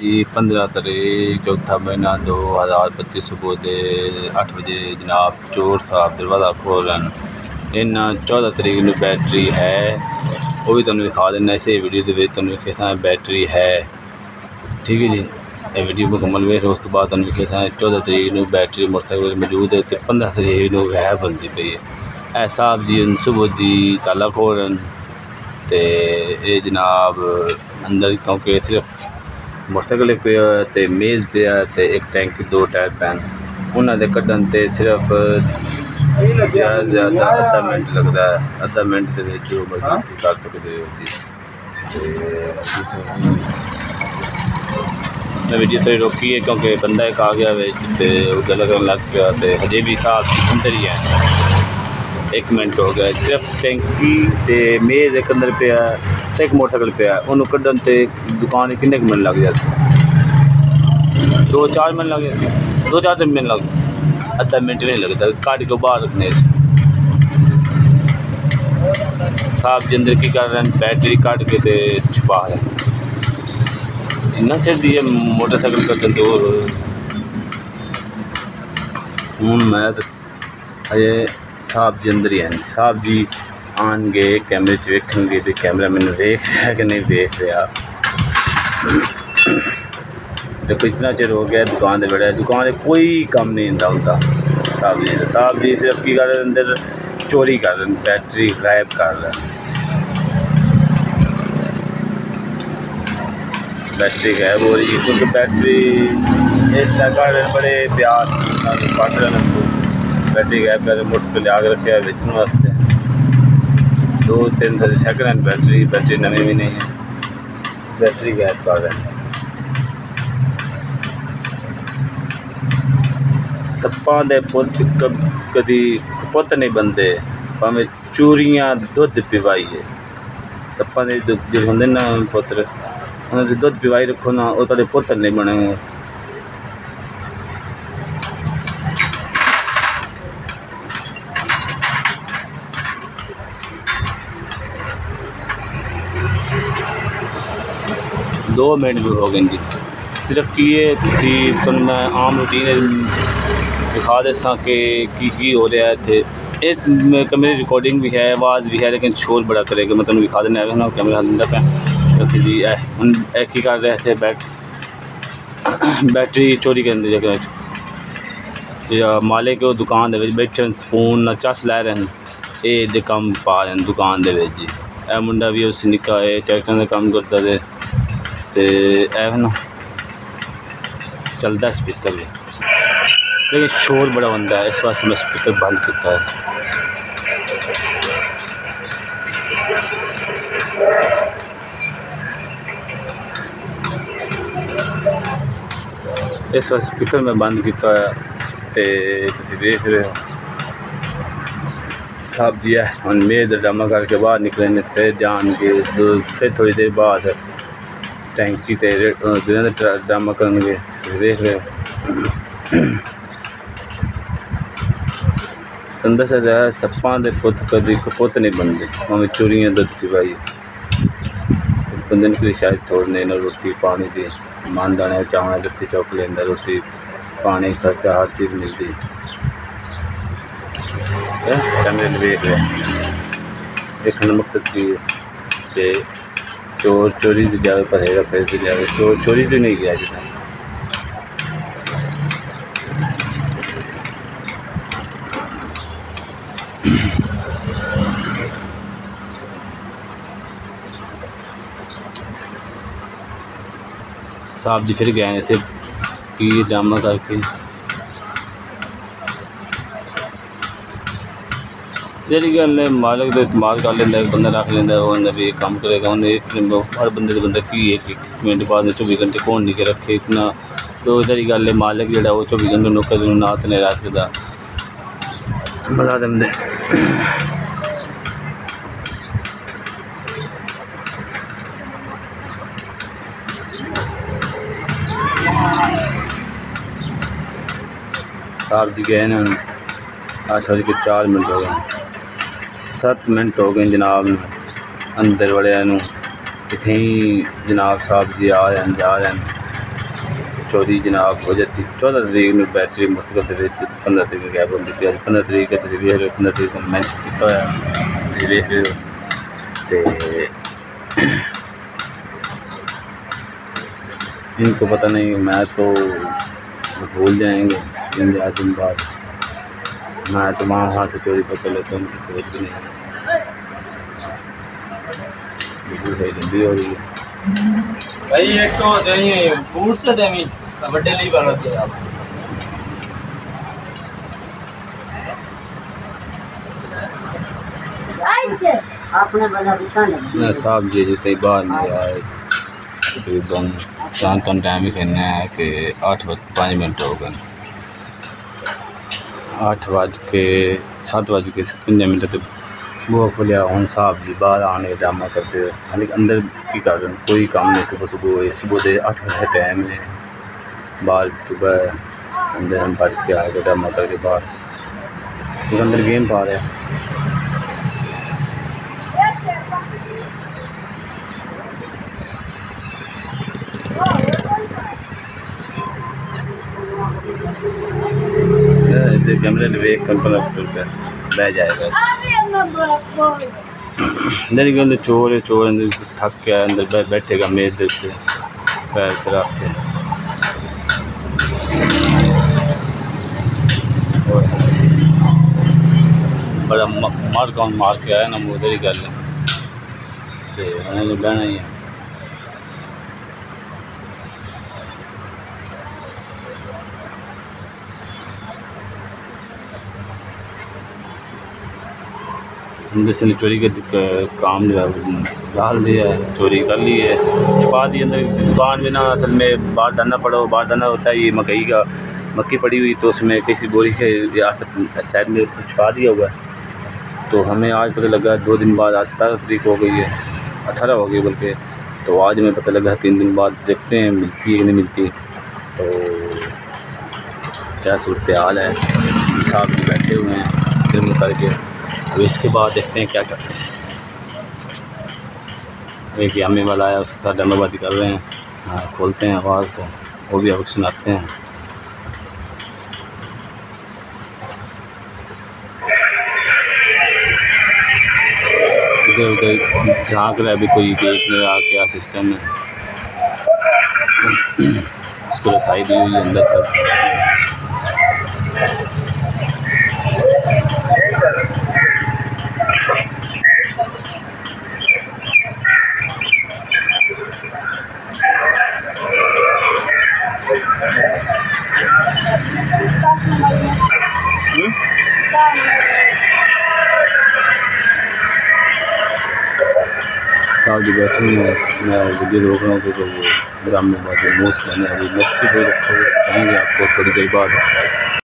जी 15 तारीख चौथा महीना 2025 सुबह के 8 बजे जनाब चोर साहब दरवाज़ा खोलन। इन्ना 14 तारीख में बैटरी है वो भी तुहानू दिखा देना इस वीडियो के तुहानू बैटरी है। ठीक है जी, ये वीडियो मुकम्मल वेख उस तो बाद तुहानू 14 तारीख में बैटरी मोटरसाइकिल मौजूद है तो 15 तारीख में गैब बनती पई है। साहब जी सुबह की ताला खोलन तो ये जनाब अंदर क्योंकि सिर्फ मोटरसाइकिल पे ते मेज़ पे ते एक टैंक 2 टायर पैन उन्होंने कढ़न ते सिर्फ ज़्यादा अद्धा मिनट लगता है। अद्धा मिनट के जो मर्जी कर सकते हो जी। मैं वीडियो थोड़ी रोकी है क्योंकि बंदा एक आ गया तो गला करने लग गया तो हजे भी साहब जी अंदर ही है। 1 मिनट हो गया सिर्फ टैंकी ते मेज़ एक अंदर पे है एक मोटरसाइकिल पे है उन्होंने कढ़न ते दुकान किन्ने मिनट लग जाते 2-4 मिनट लग जाते 2-4 मिनट लग अद्धा मिनट नहीं लगता काट के बाहर रखने साहब जी अंदर की कर रहे हैं बैटरी काट के ते छुपा रहे हैं। इन्ना चिर दी मोटरसाइकिल कढ़न तो हूँ मैं अजे साहब जी अंदर ही हैं। साहब जी आन गए कैमरे वेखेंगे तो कैमरा मैंने देख रहा कि नहीं देख रहा। देखो इतना चिर हो गया दुकान से बड़ा दुकान कोई काम नहीं होता साहब जी सिर्फ की कर अंदर चोरी कर रहे हैं बैटरी गायब कर रहे हैं। बैटरी गायब हो रही है क्योंकि बैटरी इस जगह बड़े प्यार पढ़ रहे हैं बैटरी गायब कर मोटरसाइकिल आग रखे है बेचने वास्ते 2-3 सेकंड हैंड बैटरी नवी भी नहीं है बैटरी गायब कर रहे हैं। सप्पां दे पुत्त कदी पुत्त नहीं बनते भावें चूरियां दुध पिवाइए सप्पां दे जो होंगे ना पुत्र उन्होंने दुध पिवाई रखो ना वो तुहाडे पुत्तर नहीं बनेंगे। दो मिनट भी हो गए जी सिर्फ कि ये तुम मैं आम रूटीन दिखा देसा कि हो रहा है थे इस मेरी रिकॉर्डिंग भी है आवाज़ भी है लेकिन शोर बड़ा करेगा। मैं तुम्हें दिखा देना है कैमरा अंदर पे जी हम एक ही कर रहे थे बैटरी चोरी करने जगह मालिक दुकान दे बैठे फोन ना चस लै रहे हैं ये कम पा रहे हैं दुकान दे जी। ए मुंडा भी उस निक्का है ट्रैक्टर का कम करता ते ना चलता स्पीकर भी लेकिन शोर बड़ा बनता है इस वास्ते मैं स्पीकर बंद किया है। इस वास्ते स्पीकर मैं बंद किया है तो देख रहे हो साहब जी है हम मेज़ ड्रामा करके बाहर निकले ने फिर जान के फिर थोड़ी देर बाद टैंकी ते ड्रामा करेंगे देख रहे हो। तुम दसा जाए सप्पां दे पुत्त कदी पुत्त नहीं बनते भावें चोरियां दुध पिवाई इस बंदे ने शायद थोड़ने ना रोटी पानी दी मान दाने चावना दस्ती चौक लेंदा रोटी पानी खर्चा हर चीज़ मिलती कैमरे में देख रहे देखने मकसद की कि चोर चोरी की जाए पढ़ेगा फिर से जाए चोर चोरी तो नहीं गया जितना साहब जी फिर गए थे कि ड्रामा करके जी गल है मालिक तो इस्तेमाल कर लेंदा बंदा रख लेंदा वो भी काम करेगा उन्हें हर बंदे बंदा की एक मिनट बाद 24 घंटे कौन नहीं के रखे इतना तो इधर ही गल है मालिक जो वो 24 घंटे नौकर नात नहीं रखता बता देंगे। साहब जी गए ना 8:04 हो गए 7 मिनट हो गए जनाब अंदर बड़े इतने ही जनाब साहब जी आ रहे हैं जा रहे हैं चोरी जनाब हो जाती 14 तरीक में बैटरी मुस्तकिल 15 तरीक गैप होती थी। 15 तरीक है 15 तरीक को मैंशन किया है देख रहे हो। तो इनको पता नहीं, मैं तो भूल जाएंगे 3-4 दिन बाद। मैं तो वहाँ से चोरी पकड़ लेता हूँ, उनकी सोच भी नहीं बिल्कुल लंबी हो रही है भाई। एक तो चाहिए बूट से देमी बड़े लिए बना दिया आप साहब जी जितने बाहर नहीं आए तकरीबन शाम तक टाइम ही कहना है कि 8:05 हो गए। 8:07 तक बुआ खोलिया। हम साहब जी बाहर आने ड्रामा करते हालांकि अंदर की कारण कोई काम नहीं। सुबह दे 8 बजे टाइम है, बाहर सुबह अंदर हम बच के आए ड्रामा करके बाहर अंदर गेम पा रहे हैं। कैमरे वेक कंट्रोल पे बह जाएगा। अंदर के अंदर चोर है, चोर अंदर थक के अंदर बैठेगा मेज देते पैर चला के। बड़ा मार के आया ना उधर ही गल तो बहना ही है। जैसे चोरी के काम जो है डाल दिया है, चोरी कर ली है, छुपा दी अंदर दुकान में ना। असल में बाहर दाना पड़ा हो, बाहर दाना होता है ये मकई का, मक्की पड़ी हुई तो उसमें किसी बोरी के साइड में छुपा दिया हुआ है। तो हमें आज पता लगा 2 दिन बाद, आज 17 तारीख हो गई है, 18 हो गई बल्कि, तो आज हमें पता लगा 3 दिन बाद देखते हैं मिलती है कि नहीं मिलती। तो क्या सूरत हाल है, साहब भी बैठे हुए हैं फिल्म करके। तो इसके बाद देखते हैं क्या करते हैं। एक यामी वाला आया, उसके साथ डंडाबाजी कर रहे हैं। हाँ, खोलते हैं आवाज़ को, वो भी आपको सुनाते हैं। इधर उधर झाँक रहा है, अभी कोई देख नहीं रहा क्या सिस्टम है। उसको रसाई दी हुई अंदर तक। साहब जी बैठे हुए हैं, मैं वीडियो रोक रहा हूँ तो वो ड्रामेबाजी मुँह से लेने अभी मस्ती दे रखे जाएंगे आपको थोड़ी देर बाद।